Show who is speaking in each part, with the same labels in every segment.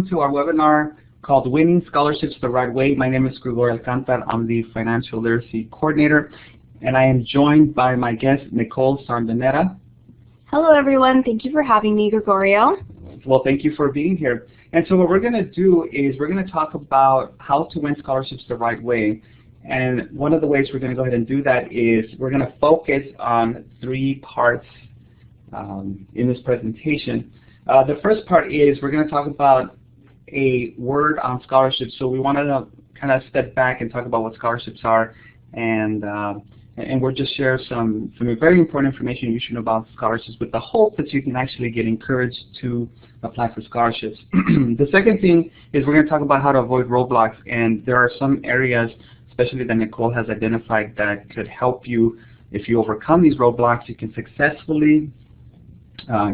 Speaker 1: welcome to our webinar called Winning Scholarships the Right Way. My name is Gregorio Alcantar. I'm the Financial Literacy Coordinator, and I am joined by my guest, Nicole Sardenera.
Speaker 2: Hello, everyone. Thank you for having me, Gregorio.
Speaker 1: Well, thank you for being here. And so what we're going to do is we're going to talk about how to win scholarships the right way. And one of the ways we're going to go ahead and do that is we're going to focus on 3 parts in this presentation. The first part is we're going to talk about a word on scholarships. So we wanted to kind of step back and talk about what scholarships are, and we'll just share some very important information you should know about scholarships with the hope that you can actually get encouraged to apply for scholarships. The second thing is we're going to talk about how to avoid roadblocks, and there are some areas, especially that Nicole has identified, that could help you. If you overcome these roadblocks, you can successfully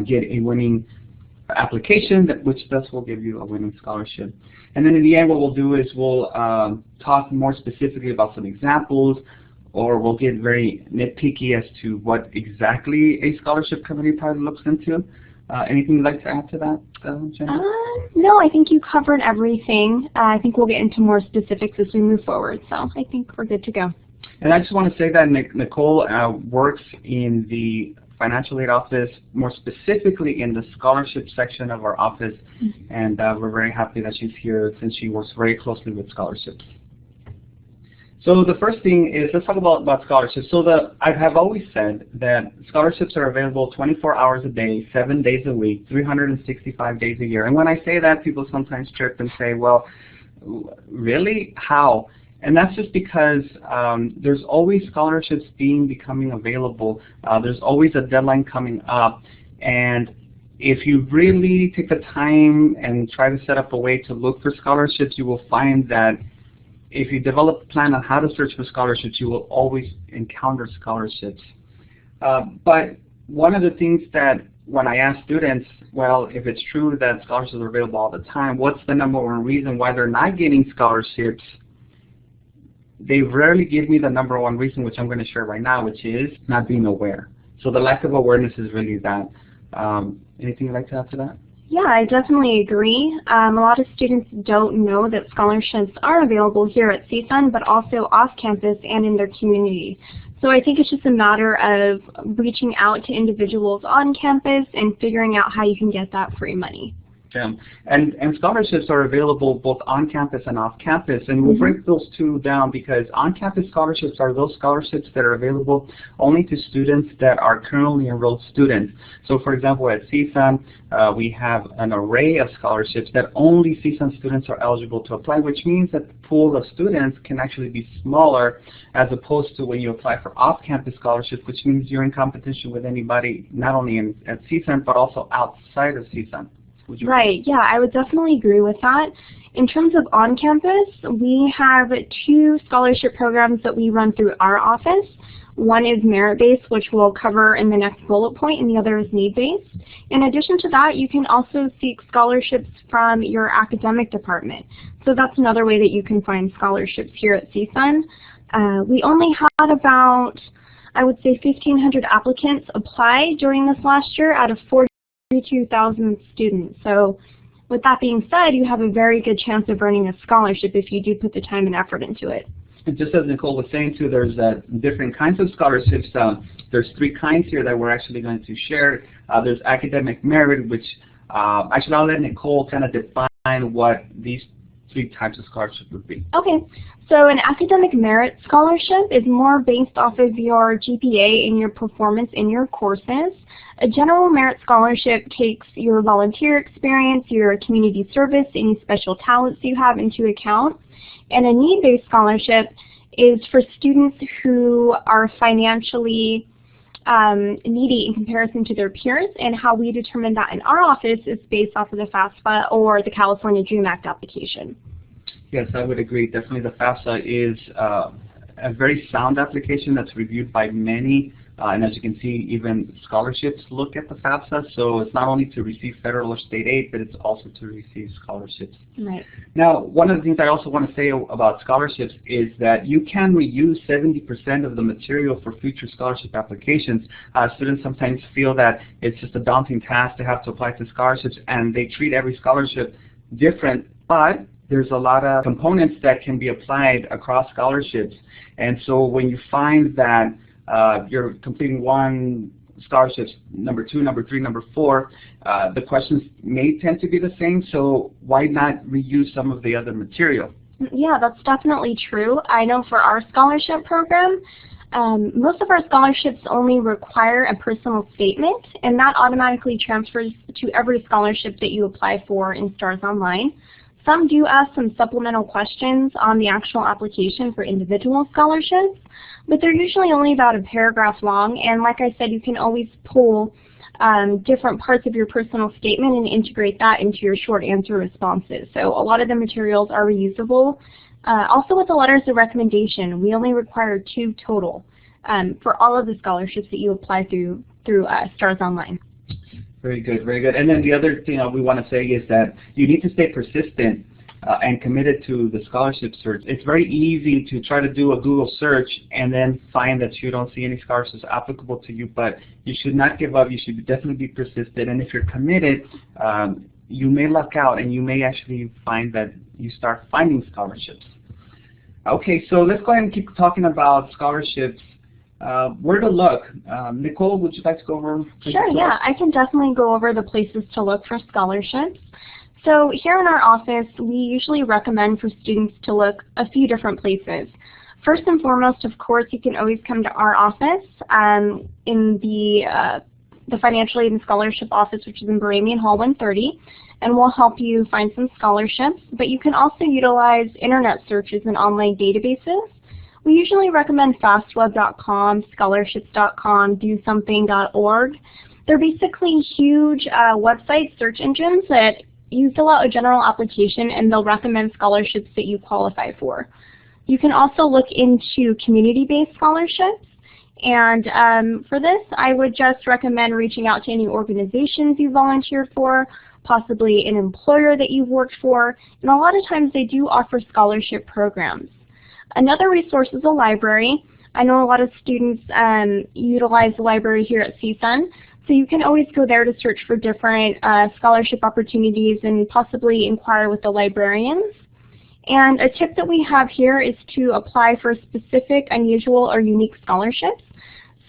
Speaker 1: get a winning application, which thus will give you a winning scholarship. And then in the end, what we'll do is we'll talk more specifically about some examples, or we'll get very nitpicky as to what exactly a scholarship company probably looks into. Anything you'd like to add to that, Jenna?
Speaker 2: No, I think you covered everything. I think we'll get into more specifics as we move forward, so I think we're good to go.
Speaker 1: And I just want to say that Nicole works in the financial aid office, more specifically in the scholarship section of our office, and we're very happy that she's here since she works very closely with scholarships. So the first thing is, let's talk about scholarships. So I have always said that scholarships are available 24 hours a day, 7 days a week, 365 days a year. And when I say that, people sometimes trip and say, well, really? How? And that's just because there's always scholarships becoming available. There's always a deadline coming up. And if you really take the time and try to set up a way to look for scholarships, you will find that if you develop a plan on how to search for scholarships, you will always encounter scholarships. But one of the things that when I ask students, well, if it's true that scholarships are available all the time, what's the #1 reason why they're not getting scholarships? They rarely give me the #1 reason, which I'm going to share right now, which is not being aware. So the lack of awareness is really that. Anything you'd like to add to that?
Speaker 2: Yeah, I definitely agree. A lot of students don't know that scholarships are available here at CSUN, but also off campus and in their community. So I think it's just a matter of reaching out to individuals on campus and figuring out how you can get that free money.
Speaker 1: Yeah. And scholarships are available both on campus and off campus, and we'll break those two down because on-campus scholarships are those scholarships that are available only to students that are currently enrolled students. So for example, at CSUN, we have an array of scholarships that only CSUN students are eligible to apply, which means that the pool of students can actually be smaller as opposed to when you apply for off-campus scholarships, which means you're in competition with anybody not only at CSUN but also outside of CSUN.
Speaker 2: Right, yeah, I would definitely agree with that. In terms of on-campus, we have 2 scholarship programs that we run through our office. One is merit-based, which we'll cover in the next bullet point, and the other is need-based. In addition to that, you can also seek scholarships from your academic department. So that's another way that you can find scholarships here at CSUN. We only had about, I would say, 1,500 applicants apply during this last year out of 42,000 students. So with that being said, you have a very good chance of earning a scholarship if you do put the time and effort into it.
Speaker 1: And just as Nicole was saying too, there's different kinds of scholarships. There's 3 kinds here that we're actually going to share. There's academic merit, which actually I'll let Nicole kind of define what these 3 types of scholarships would be.
Speaker 2: Okay, so an academic merit scholarship is more based off of your GPA and your performance in your courses. A general merit scholarship takes your volunteer experience, your community service, any special talents you have into account. And a need-based scholarship is for students who are financially needy in comparison to their peers, and how we determine that in our office is based off of the FAFSA or the California DREAM Act application.
Speaker 1: Yes, I would agree. Definitely the FAFSA is a very sound application that's reviewed by many, and as you can see, even scholarships look at the FAFSA, so it's not only to receive federal or state aid, but it's also to receive scholarships.
Speaker 2: Right.
Speaker 1: Now, one of the things I also want to say about scholarships is that you can reuse 70% of the material for future scholarship applications. Students sometimes feel that it's just a daunting task to have to apply to scholarships, and they treat every scholarship different, but there's a lot of components that can be applied across scholarships. And so when you find that you're completing one scholarship, number 2, number 3, number 4, the questions may tend to be the same, so why not reuse some of the other material?
Speaker 2: Yeah, that's definitely true. I know for our scholarship program, most of our scholarships only require a personal statement, and that automatically transfers to every scholarship that you apply for in STARS Online. Some do ask some supplemental questions on the actual application for individual scholarships, but they're usually only about a paragraph long, and like I said, you can always pull different parts of your personal statement and integrate that into your short answer responses. So a lot of the materials are reusable. Also with the letters of recommendation, we only require 2 total for all of the scholarships that you apply through STARS Online.
Speaker 1: Very good, very good. And then the other thing we want to say is that you need to stay persistent and committed to the scholarship search. It's very easy to try to do a Google search and then find that you don't see any scholarships applicable to you, but you should not give up. You should definitely be persistent, and if you're committed, you may luck out and you may actually find that you start finding scholarships. Okay, so let's go ahead and keep talking about scholarships. Where to look? Nicole, would you like to go over?
Speaker 2: Sure, yeah, I can definitely go over the places to look for scholarships. So here in our office, we usually recommend for students to look a few different places. First and foremost, of course, you can always come to our office in the Financial Aid and Scholarship Office, which is in Baramian Hall 130, and we'll help you find some scholarships. But you can also utilize internet searches and online databases. We usually recommend fastweb.com, scholarships.com, dosomething.org. They're basically huge website search engines that you fill out a general application and they'll recommend scholarships that you qualify for. You can also look into community-based scholarships, and for this I would just recommend reaching out to any organizations you volunteer for, possibly an employer that you've worked for, and a lot of times they do offer scholarship programs. Another resource is a library. I know a lot of students utilize the library here at CSUN, so you can always go there to search for different scholarship opportunities and possibly inquire with the librarians. And a tip that we have here is to apply for specific, unusual, or unique scholarships.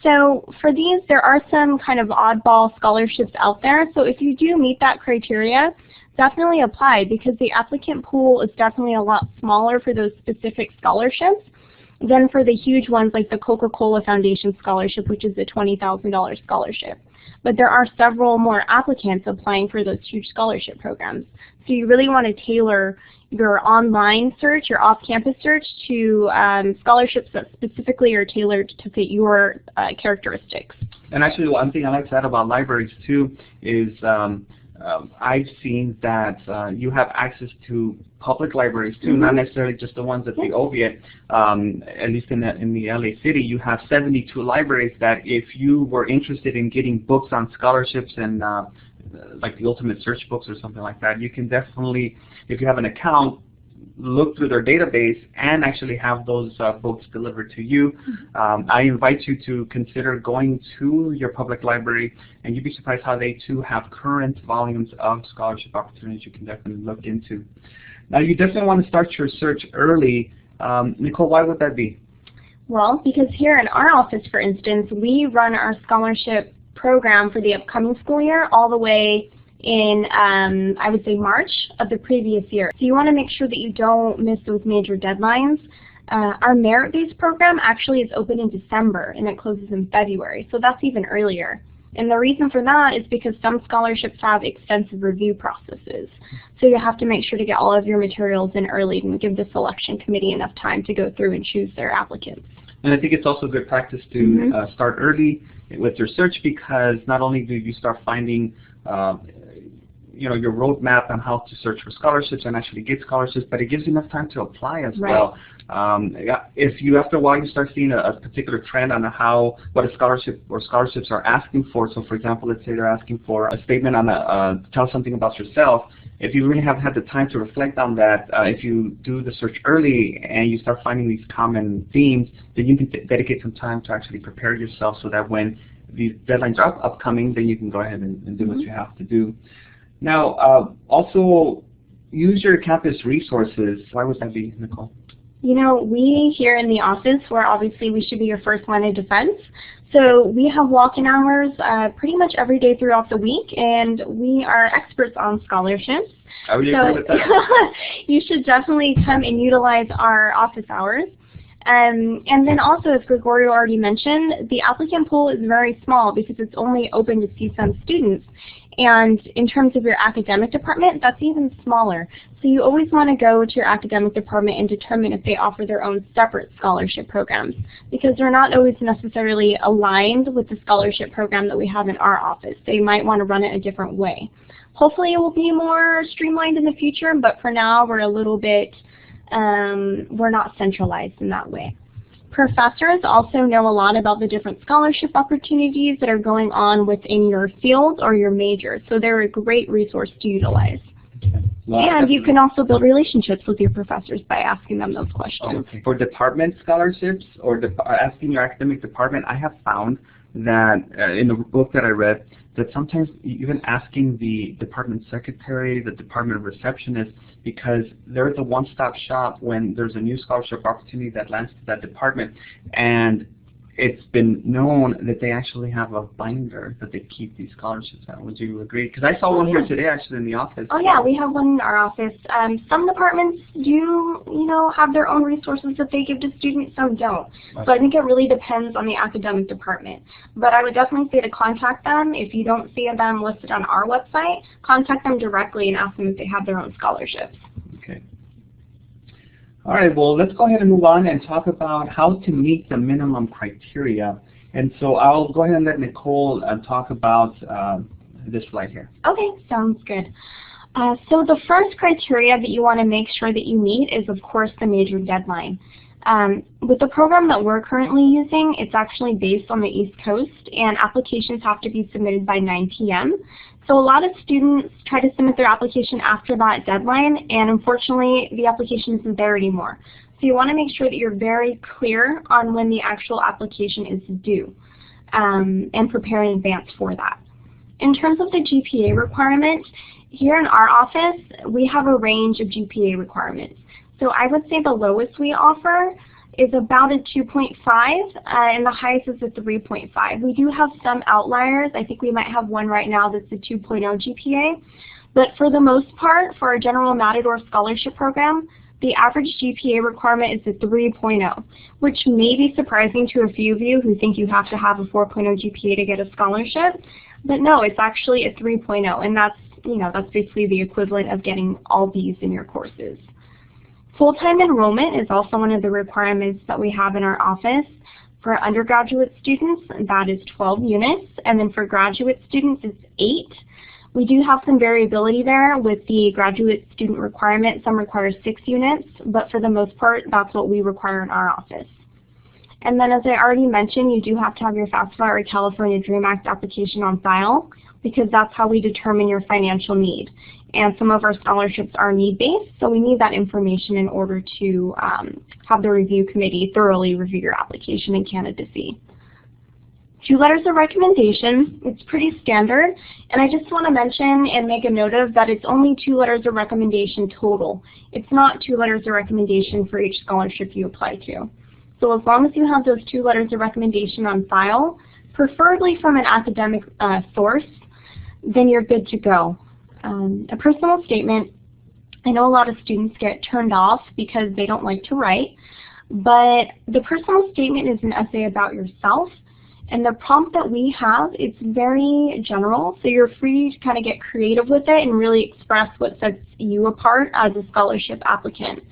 Speaker 2: So for these, there are some kind of oddball scholarships out there, so if you do meet that criteria, definitely apply, because the applicant pool is definitely a lot smaller for those specific scholarships than for the huge ones like the Coca-Cola Foundation Scholarship, which is a $20,000 scholarship. But there are several more applicants applying for those huge scholarship programs. So you really want to tailor your online search, your off-campus search, to scholarships that specifically are tailored to fit your characteristics.
Speaker 1: And actually, one thing I like to add about libraries too is I've seen that you have access to public libraries too, not necessarily just the ones at the Oviatt. At least in the LA city, you have 72 libraries that if you were interested in getting books on scholarships and like the Ultimate Search books or something like that, you can definitely, if you have an account, look through their database and actually have those books delivered to you. I invite you to consider going to your public library, and you'd be surprised how they too have current volumes of scholarship opportunities you can definitely look into. Now, you definitely want to start your search early. Nicole, why would that be?
Speaker 2: Well, because here in our office, for instance, we run our scholarship program for the upcoming school year all the way in, I would say, March of the previous year. So you want to make sure that you don't miss those major deadlines. Our merit-based program actually is open in December and it closes in February, so that's even earlier. And the reason for that is because some scholarships have extensive review processes. So you have to make sure to get all of your materials in early and give the selection committee enough time to go through and choose their applicants.
Speaker 1: And I think it's also good practice to start early with your search, because not only do you start finding your roadmap on how to search for scholarships and actually get scholarships, but it gives you enough time to apply as well. If you, after a while, you start seeing a particular trend on what a scholarship or scholarships are asking for. So, for example, let's say they're asking for a statement on tell something about yourself. If you really haven't had the time to reflect on that, if you do the search early and you start finding these common themes, then you can dedicate some time to actually prepare yourself so that when these deadlines are upcoming, then you can go ahead and do what you have to do. Now, also, use your campus resources. Why would that be, Nicole?
Speaker 2: You know, we here in the office, where obviously we should be your first line of defense, so we have walk-in hours pretty much every day throughout the week, and we are experts on scholarships.
Speaker 1: I would agree with that.
Speaker 2: You should definitely come and utilize our office hours. And then also, as Gregorio already mentioned, the applicant pool is very small because it's only open to CSUN students. And in terms of your academic department, that's even smaller. So you always want to go to your academic department and determine if they offer their own separate scholarship programs, because they're not always necessarily aligned with the scholarship program that we have in our office. They might want to run it a different way. Hopefully it will be more streamlined in the future, but for now we're a little bit, we're not centralized in that way. Professors also know a lot about the different scholarship opportunities that are going on within your field or your major, so they're a great resource to utilize. And you can also build relationships with your professors by asking them those questions.
Speaker 1: Okay. For department scholarships or asking your academic department, I have found that in the book that I read, that sometimes even asking the department secretary, the department receptionist, because they're the one-stop shop when there's a new scholarship opportunity that lands to that department, and it's been known that they actually have a binder that they keep these scholarships at. Would you agree? Because I saw one here today actually in the office.
Speaker 2: Oh yeah, we have one in our office. Some departments do, have their own resources that they give to students, some don't. So I think it really depends on the academic department. But I would definitely say to contact them. If you don't see them listed on our website, contact them directly and ask them if they have their own scholarships.
Speaker 1: Okay. All right, well, let's go ahead and move on and talk about how to meet the minimum criteria. And so I'll go ahead and let Nicole talk about this slide here.
Speaker 2: Okay, sounds good. So the first criteria that you want to make sure that you meet is, of course, the major deadline. With the program that we're currently using, it's actually based on the East Coast, and applications have to be submitted by 9 p.m. So a lot of students try to submit their application after that deadline, and unfortunately, the application isn't there anymore. So you want to make sure that you're very clear on when the actual application is due, and prepare in advance for that. In terms of the GPA requirement, here in our office, we have a range of GPA requirements. So I would say the lowest we offer is about a 2.5, and the highest is a 3.5. We do have some outliers. I think we might have one right now that's a 2.0 GPA. But for the most part, for our General Matador Scholarship Program, the average GPA requirement is a 3.0, which may be surprising to a few of you who think you have to have a 4.0 GPA to get a scholarship. But no, it's actually a 3.0, and that's basically the equivalent of getting all B's in your courses. Full-time enrollment is also one of the requirements that we have in our office. For undergraduate students, that is 12 units, and then for graduate students, it's 8. We do have some variability there with the graduate student requirement. Some require 6 units, but for the most part, that's what we require in our office. And then, as I already mentioned, you do have to have your FAFSA or California DREAM Act application on file, because that's how we determine your financial need. And some of our scholarships are need-based, so we need that information in order to have the review committee thoroughly review your application and candidacy. 2 letters of recommendation, it's pretty standard, and I just want to mention and make a note of that it's only 2 letters of recommendation total. It's not 2 letters of recommendation for each scholarship you apply to. So as long as you have those 2 letters of recommendation on file, preferably from an academic source, then you're good to go. A personal statement, I know a lot of students get turned off because they don't like to write, but the personal statement is an essay about yourself, and the prompt that we have, it's very general, so you're free to kind of get creative with it and really express what sets you apart as a scholarship applicant.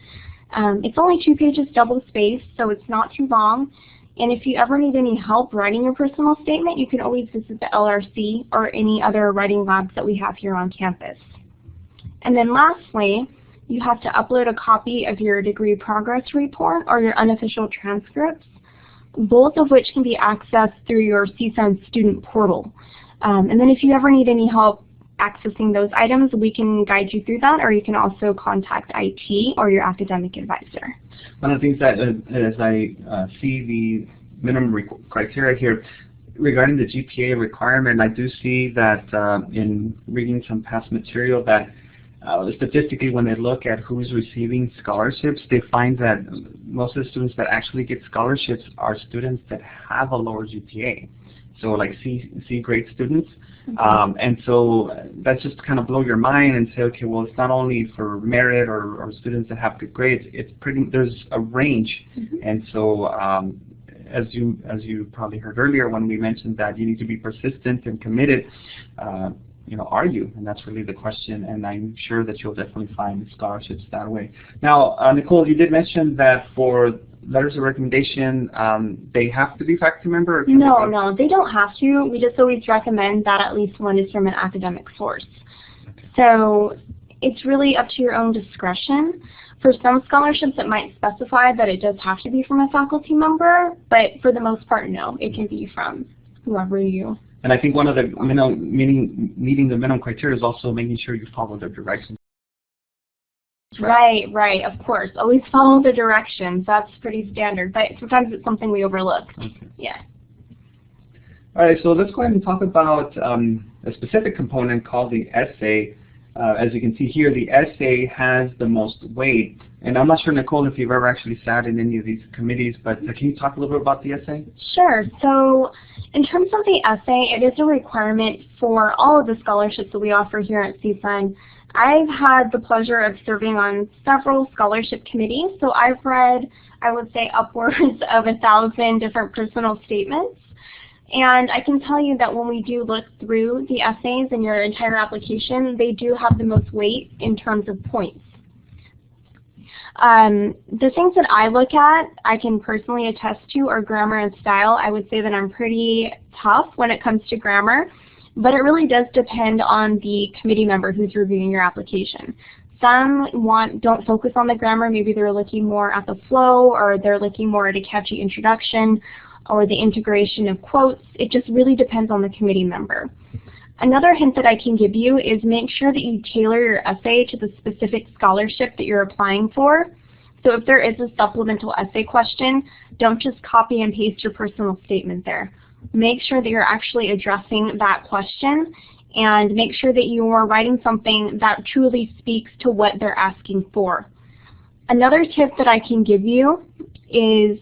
Speaker 2: It's only 2 pages double spaced, so it's not too long. And if you ever need any help writing your personal statement, you can always visit the LRC or any other writing labs that we have here on campus. And then lastly, you have to upload a copy of your degree progress report or your unofficial transcripts, both of which can be accessed through your CSUN student portal. And then if you ever need any help accessing those items, we can guide you through that, or you can also contact IT or your academic advisor.
Speaker 1: One of the things that, as I see the minimum criteria here, regarding the GPA requirement, I do see that in reading some past material that statistically, when they look at who's receiving scholarships, they find that most of the students that actually get scholarships are students that have a lower GPA. So like C grade students. And so that's just to kind of blow your mind and say, okay, well, it's not only for merit or students that have good grades. It's there's a range. And so as you probably heard earlier when we mentioned that you need to be persistent and committed, you know, are you? And that's really the question, and I'm sure that you'll definitely find scholarships that way. Now, Nicole, you did mention that for letters of recommendation, they have to be faculty member? Or
Speaker 2: No, they don't have to. We just always recommend that at least one is from an academic source. Okay. So it's really up to your own discretion. For some scholarships, it might specify that it does have to be from a faculty member, but for the most part, no, it can be from whoever you.
Speaker 1: And I think one of the meeting the minimum criteria is also making sure you follow their directions.
Speaker 2: Right, of course. Always follow the directions. That's pretty standard, but sometimes it's something we overlook. Okay. Yeah.
Speaker 1: All right, so let's go ahead and talk about a specific component called the essay. As you can see here, the essay has the most weight. And I'm not sure, Nicole, if you've ever actually sat in any of these committees, but can you talk a little bit about the essay?
Speaker 2: Sure. So in terms of the essay, it is a requirement for all of the scholarships that we offer here at CSUN. I've had the pleasure of serving on several scholarship committees, so I've read, I would say, upwards of 1,000 different personal statements. And I can tell you that when we do look through the essays in your entire application, they do have the most weight in terms of points. The things that I look at, I can personally attest to, are grammar and style. I would say that I'm pretty tough when it comes to grammar, but it really does depend on the committee member who's reviewing your application. Some don't focus on the grammar. Maybe they're looking more at the flow, or they're looking more at a catchy introduction, or the integration of quotes. It just really depends on the committee member. Another hint that I can give you is make sure that you tailor your essay to the specific scholarship that you're applying for. So if there is a supplemental essay question, don't just copy and paste your personal statement there. Make sure that you're actually addressing that question, and make sure that you are writing something that truly speaks to what they're asking for. Another tip that I can give you is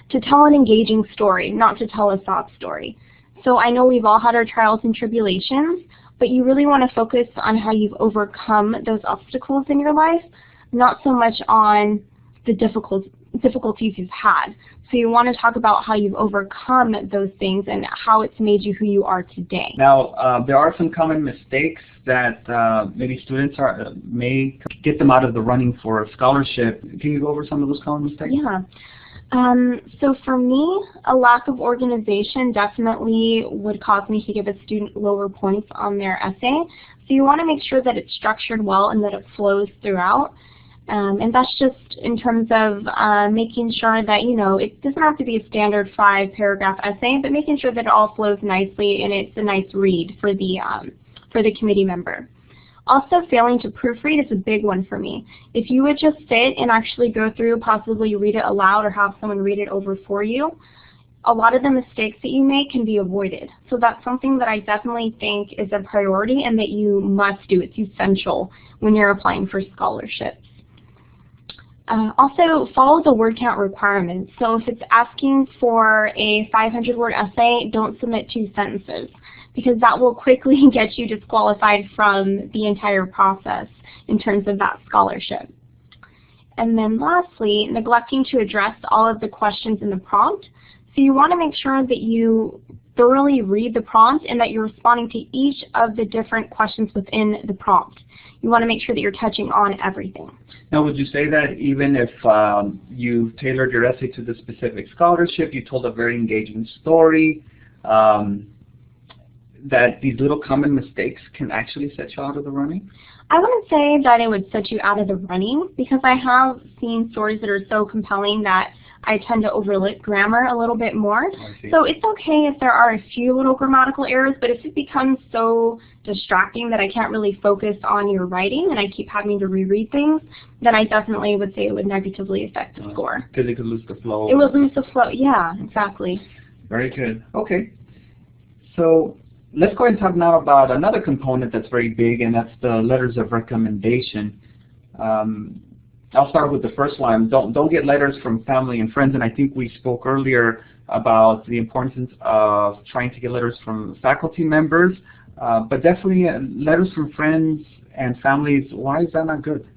Speaker 2: to tell an engaging story, not to tell a sob story. So I know we've all had our trials and tribulations, but you really want to focus on how you've overcome those obstacles in your life, not so much on the difficulties you've had. So you want to talk about how you've overcome those things and how it's made you who you are today.
Speaker 1: Now, there are some common mistakes that maybe students may get them out of the running for a scholarship. Can you go over some of those common mistakes?
Speaker 2: Yeah. So for me, a lack of organization definitely would cause me to give a student lower points on their essay. So you want to make sure that it's structured well and that it flows throughout. And that's just in terms of making sure that, you know, it doesn't have to be a standard 5-paragraph essay, but making sure that it all flows nicely and it's a nice read for the committee member. Also, failing to proofread is a big one for me. If you would just sit and actually go through, possibly read it aloud or have someone read it over for you, a lot of the mistakes that you make can be avoided. So that's something that I definitely think is a priority and that you must do. It's essential when you're applying for scholarships. Also, follow the word count requirements. So if it's asking for a 500-word essay, don't submit 2 sentences, because that will quickly get you disqualified from the entire process in terms of that scholarship. And then lastly, neglecting to address all of the questions in the prompt. So you want to make sure that you thoroughly read the prompt and that you're responding to each of the different questions within the prompt. You want to make sure that you're touching on everything.
Speaker 1: Now, would you say that even if you tailored your essay to the specific scholarship, you told a very engaging story, that these little common mistakes can actually set you out of the running?
Speaker 2: I wouldn't say that it would set you out of the running, because I have seen stories that are so compelling that I tend to overlook grammar a little bit more. So it's okay if there are a few little grammatical errors, but if it becomes so distracting that I can't really focus on your writing and I keep having to reread things, then I definitely would say it would negatively affect the score.
Speaker 1: Because it could lose the flow.
Speaker 2: It would lose the flow, yeah, exactly.
Speaker 1: Very good. Okay. So let's go ahead and talk now about another component that's very big, and that's the letters of recommendation. I'll start with the first one. Don't get letters from family and friends, and I think we spoke earlier about the importance of trying to get letters from faculty members, but definitely letters from friends and families. Why is that not good?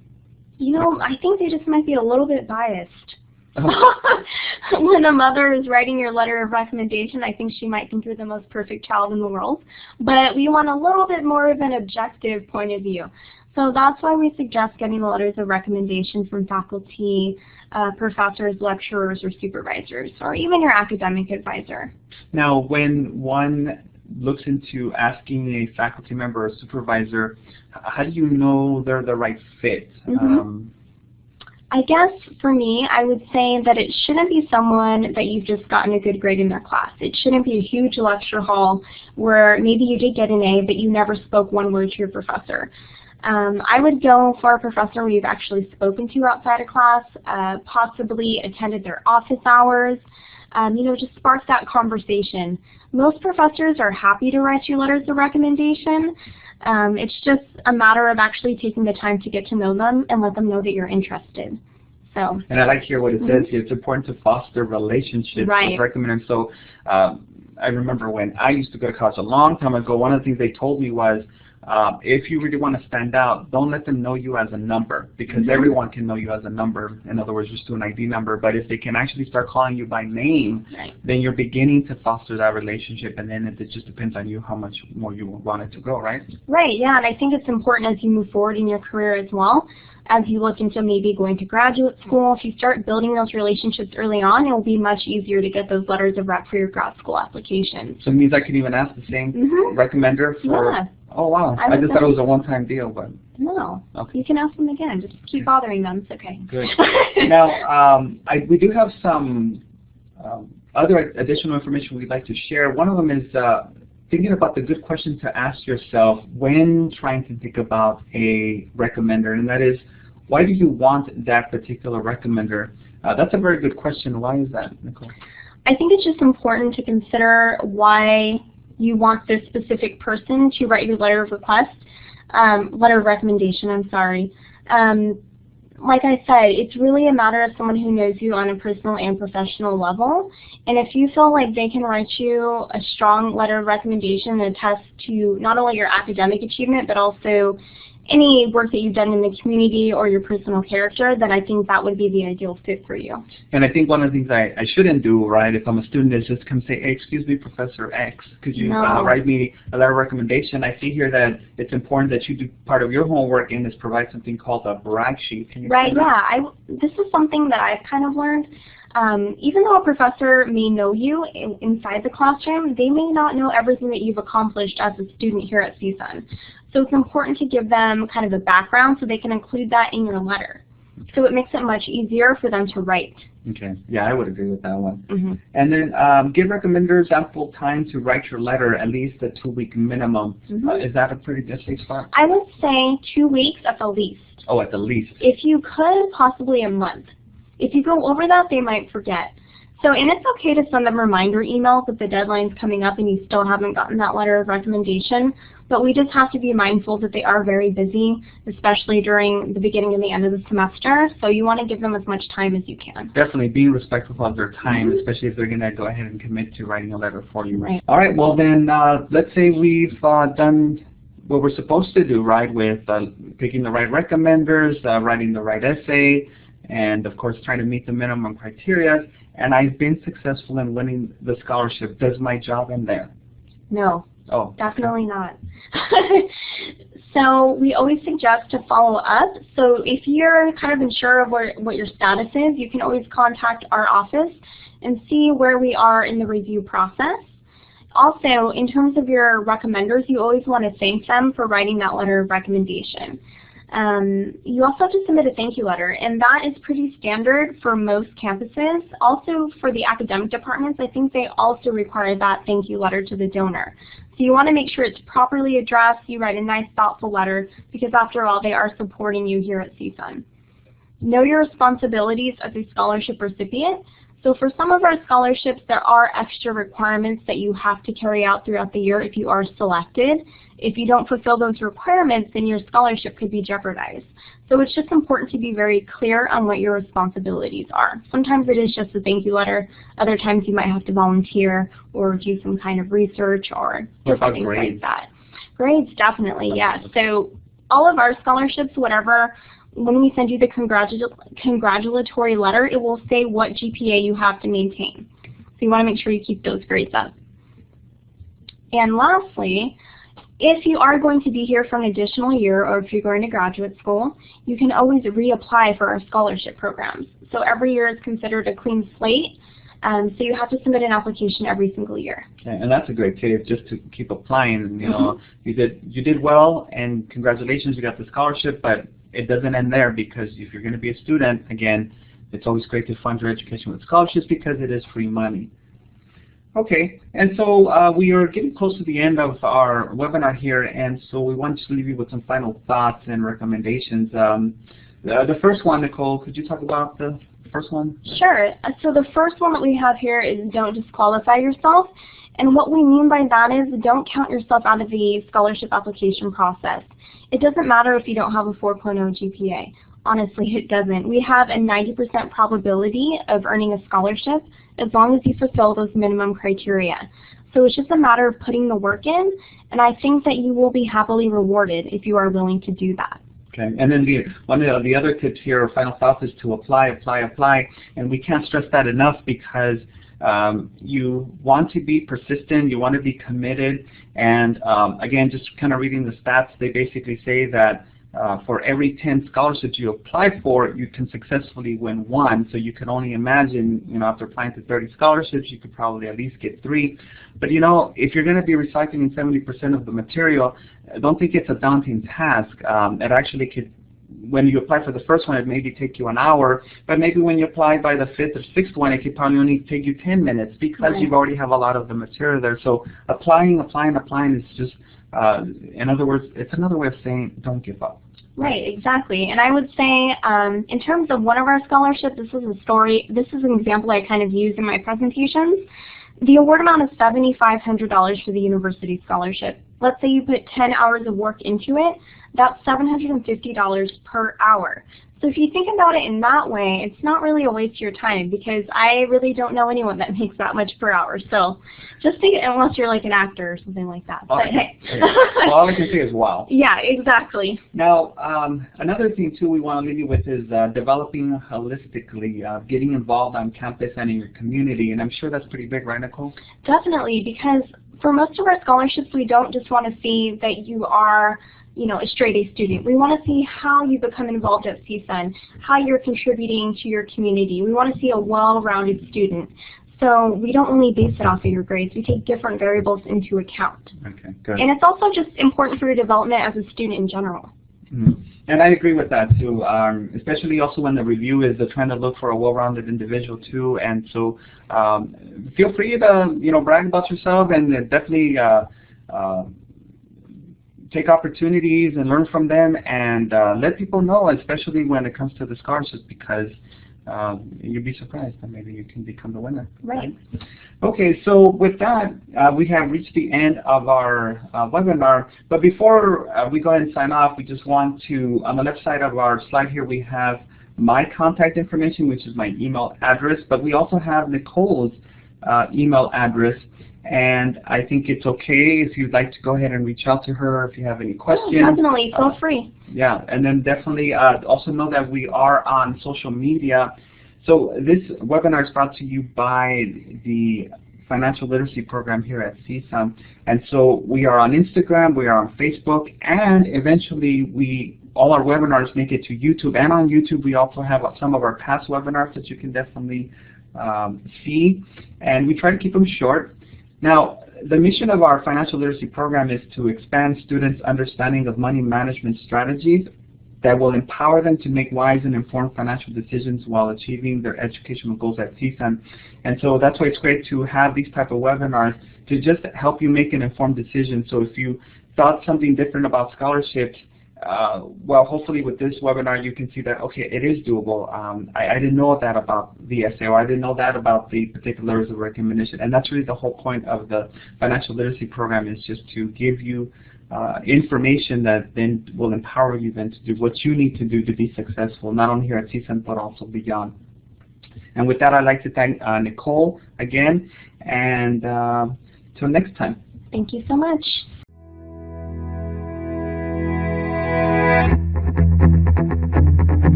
Speaker 2: You know, I think they just might be a little bit biased. When a mother is writing your letter of recommendation, I think she might think you're the most perfect child in the world, but we want a little bit more of an objective point of view. So that's why we suggest getting the letters of recommendation from faculty, professors, lecturers, or supervisors, or even your academic advisor.
Speaker 1: Now, when one looks into asking a faculty member or supervisor, how do you know they're the right fit?
Speaker 2: I guess for me, I would say that it shouldn't be someone that you've just gotten a good grade in their class. It shouldn't be a huge lecture hall where maybe you did get an A, but you never spoke one word to your professor. I would go for a professor you've actually spoken to outside of class, possibly attended their office hours, you know, just spark that conversation. Most professors are happy to write you letters of recommendation. It's just a matter of actually taking the time to get to know them and let them know that you're interested. So. And
Speaker 1: I like to hear what it says here. It's important to foster relationships with recommenders. So I remember when I used to go to college a long time ago, one of the things they told me was, if you really want to stand out, don't let them know you as a number, because everyone can know you as a number. In other words, just do an ID number. But if they can actually start calling you by name, then you're beginning to foster that relationship, and then it just depends on you how much more you want it to go, right? Right,
Speaker 2: yeah, and I think it's important as you move forward in your career as well. As you look into maybe going to graduate school, if you start building those relationships early on, it will be much easier to get those letters of rec for your grad school applications.
Speaker 1: So it means I can even ask the same recommender for...
Speaker 2: Yeah.
Speaker 1: Oh, wow. I just thought it was a one-time deal, but...
Speaker 2: No. Okay. You can ask them again. Just keep bothering them. It's okay.
Speaker 1: Good. Now, we do have some other additional information we'd like to share. One of them is thinking about the good question to ask yourself when trying to think about a recommender, and that is, why do you want that particular recommender? That's a very good question. Why is that, Nicole?
Speaker 2: I think it's just important to consider why you want this specific person to write your letter of request, letter of recommendation, I'm sorry. Like I said, it's really a matter of someone who knows you on a personal and professional level. And if you feel like they can write you a strong letter of recommendation and attest to not only your academic achievement, but also any work that you've done in the community or your personal character, then I think that would be the ideal fit for you.
Speaker 1: And I think one of the things I shouldn't do, right, if I'm a student, is just come say, hey, excuse me, Professor X, could you write me a letter of recommendation? I see here that it's important that you do part of your homework and is provide something called a brag sheet. Can you
Speaker 2: this is something that I've kind of learned. Even though a professor may know you inside the classroom, they may not know everything that you've accomplished as a student here at CSUN. So it's important to give them kind of a background so they can include that in your letter. So it makes it much easier for them to write.
Speaker 1: Okay. Yeah, I would agree with that one. And then give recommenders ample time to write your letter, at least a 2-week minimum. Is that a pretty good safe spot?
Speaker 2: I would say 2 weeks at the least.
Speaker 1: Oh, at the least.
Speaker 2: If you could, possibly a month. If you go over that, they might forget. So, and it's okay to send them reminder emails if the deadline's coming up and you still haven't gotten that letter of recommendation. But we just have to be mindful that they are very busy, especially during the beginning and the end of the semester. So you want to give them as much time as you can.
Speaker 1: Definitely being respectful of their time, especially if they're going to go ahead and commit to writing a letter for you. Right. All right. Well, then let's say we've done what we're supposed to do, right, with picking the right recommenders, writing the right essay, and of course trying to meet the minimum criteria, and I've been successful in winning the scholarship. Does my job end there?
Speaker 2: No.
Speaker 1: Oh.
Speaker 2: Definitely not. So we always suggest to follow up. So if you're kind of unsure of what your status is, you can always contact our office and see where we are in the review process. Also, in terms of your recommenders, you always want to thank them for writing that letter of recommendation. You also have to submit a thank you letter, and that is pretty standard for most campuses. Also, for the academic departments, I think they also require that thank you letter to the donor. So you want to make sure it's properly addressed, you write a nice, thoughtful letter, because after all, they are supporting you here at CSUN. Know your responsibilities as a scholarship recipient. So for some of our scholarships, there are extra requirements that you have to carry out throughout the year if you are selected. If you don't fulfill those requirements, then your scholarship could be jeopardized. So it's just important to be very clear on what your responsibilities are. Sometimes it is just a thank you letter. Other times you might have to volunteer or do some kind of research or different things like that. Grades, definitely, yes. So all of our scholarships, whatever, when we send you the congratulatory letter, it will say what GPA you have to maintain. So you want to make sure you keep those grades up. And lastly, if you are going to be here for an additional year or if you're going to graduate school, you can always reapply for our scholarship programs. So every year is considered a clean slate, so you have to submit an application every single year.
Speaker 1: Okay, and that's a great tip, just to keep applying. You know, you did well, and congratulations, you got the scholarship, but it doesn't end there, because if you're going to be a student, again, it's always great to fund your education with scholarships because it is free money. Okay, and so we are getting close to the end of our webinar here, and so we want to leave you with some final thoughts and recommendations. The first one, Nicole, could you talk about the first one?
Speaker 2: Sure. So the first one that we have here is don't disqualify yourself. And what we mean by that is don't count yourself out of the scholarship application process. It doesn't matter if you don't have a 4.0 GPA. Honestly, it doesn't. We have a 90% probability of earning a scholarship as long as you fulfill those minimum criteria. So it's just a matter of putting the work in, and I think that you will be happily rewarded if you are willing to do that.
Speaker 1: Okay, and then one of the other tips here, or final thoughts, is to apply, apply, apply, and we can't stress that enough, because you want to be persistent, you want to be committed, and again, just kind of reading the stats, they basically say that for every 10 scholarships you apply for, you can successfully win one. So you can only imagine, you know, after applying to 30 scholarships, you could probably at least get 3. But you know, if you're going to be recycling 70% of the material, I don't think it's a daunting task. It actually could, when you apply for the first one, it maybe take you an hour, but maybe when you apply by the 5th or 6th one, it could probably only take you 10 minutes because you already have a lot of the material there. So applying is just, in other words, it's another way of saying don't give up.
Speaker 2: Right, exactly. And I would say in terms of one of our scholarships, this is an example I kind of use in my presentations. The award amount is $7,500 for the university scholarship. Let's say you put 10 hours of work into it, that's $750 per hour. So if you think about it in that way, it's not really a waste of your time, because I really don't know anyone that makes that much per hour. So just think, unless you're like an actor or something like that. But hey.
Speaker 1: Well, all I can say is wow.
Speaker 2: Yeah, exactly.
Speaker 1: Now, another thing too we want to leave you with is developing holistically, getting involved on campus and in your community, and I'm sure that's pretty big, right, Nicole?
Speaker 2: Definitely, because for most of our scholarships, we don't just want to see that you are, you know, a straight A student. We want to see how you become involved at CSUN, how you're contributing to your community. We want to see a well-rounded student. So we don't only base it off of your grades. We take different variables into account.
Speaker 1: Okay, good.
Speaker 2: And it's also just important for your development as a student in general.
Speaker 1: Mm-hmm. And I agree with that too, especially also when the review is trying to look for a well-rounded individual too. And so feel free to, you know, brag about yourself, and definitely take opportunities and learn from them, and let people know, especially when it comes to the scholarships, because you'd be surprised that maybe you can become the winner.
Speaker 2: Right.
Speaker 1: Okay, so with that, we have reached the end of our webinar. But before we go ahead and sign off, we just want to, on the left side of our slide here, we have my contact information, which is my email address, but we also have Nicole's email address. And I think it's okay if you'd like to go ahead and reach out to her if you have any questions.
Speaker 2: Oh, definitely, feel free.
Speaker 1: Yeah, and then definitely also know that we are on social media. So this webinar is brought to you by the Financial Literacy Program here at CSUN. And so we are on Instagram, we are on Facebook, and eventually all our webinars make it to YouTube. And on YouTube we also have some of our past webinars that you can definitely see. And we try to keep them short. Now, the mission of our financial literacy program is to expand students' understanding of money management strategies that will empower them to make wise and informed financial decisions while achieving their educational goals at CSUN. And so that's why it's great to have these type of webinars to just help you make an informed decision. So if you thought something different about scholarships, well, hopefully with this webinar you can see that, okay, it is doable. I didn't know that about the SAO. I didn't know that about the particulars of recommendation. And that's really the whole point of the financial literacy program, is just to give you information that then will empower you then to do what you need to do to be successful, not only here at CSUN, but also beyond. And with that, I'd like to thank Nicole again, and till next time.
Speaker 2: Thank you so much.